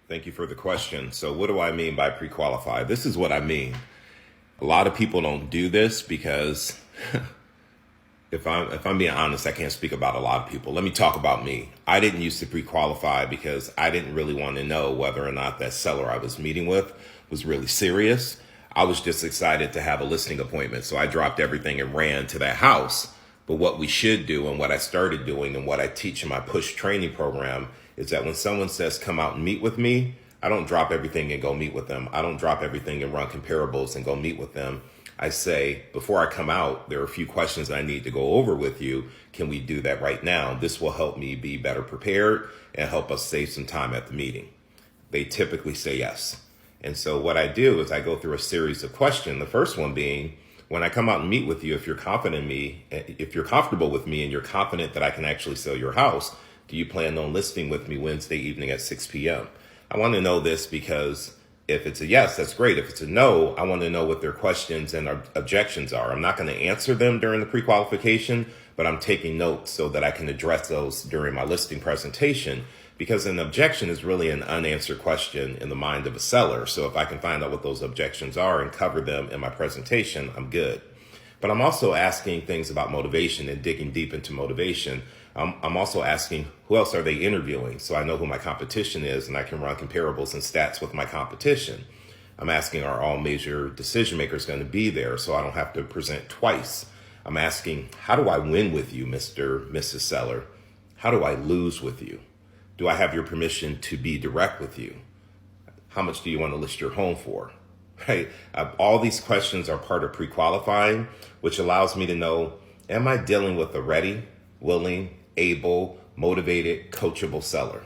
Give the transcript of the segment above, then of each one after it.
Thank you for the question. So what do I mean by pre-qualify? This is what I mean. A lot of people don't do this because if I'm being honest, I can't speak about a lot of people. Let me talk about me. I didn't used to pre-qualify because I didn't really want to know whether or not that seller I was meeting with was really serious. I was just excited to have a listing appointment. So I dropped everything and ran to that house. But what we should do, and what I started doing, and what I teach in my push training program, is that when someone says, come out and meet with me, I don't drop everything and go meet with them. I don't drop everything and run comparables and go meet with them. I say, before I come out, there are a few questions I need to go over with you. Can we do that right now? This will help me be better prepared and help us save some time at the meeting. They typically say yes. And so what I do is I go through a series of questions. The first one being, when I come out and meet with you, if you're confident in me, if you're comfortable with me and you're confident that I can actually sell your house, do you plan on listing with me Wednesday evening at 6 p.m.? I want to know this because if it's a yes, that's great. If it's a no, I want to know what their questions and objections are. I'm not going to answer them during the pre-qualification, but I'm taking notes so that I can address those during my listing presentation, because an objection is really an unanswered question in the mind of a seller. So if I can find out what those objections are and cover them in my presentation, I'm good. But I'm also asking things about motivation and digging deep into motivation. I'm also asking, who else are they interviewing? So I know who my competition is and I can run comparables and stats with my competition. I'm asking, are all major decision makers going to be there so I don't have to present twice? I'm asking, how do I win with you, Mr. Mrs. Seller? How do I lose with you? Do I have your permission to be direct with you? How much do you want to list your home for? Right? All these questions are part of pre-qualifying, which allows me to know, am I dealing with a ready, willing, able, motivated, coachable seller?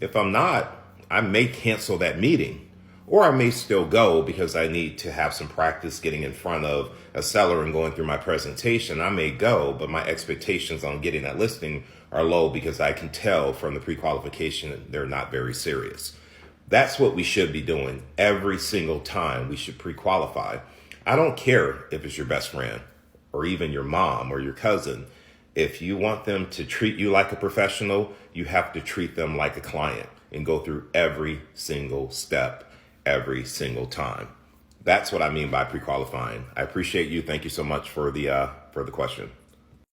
If I'm not, I may cancel that meeting, or I may still go because I need to have some practice getting in front of a seller and going through my presentation. I may go, but my expectations on getting that listing are low because I can tell from the pre-qualification they're not very serious. That's what we should be doing every single time we should pre-qualify. I don't care if it's your best friend or even your mom or your cousin. If you want them to treat you like a professional, you have to treat them like a client and go through every single step, every single time. That's what I mean by pre-qualifying. I appreciate you. Thank you so much for the question.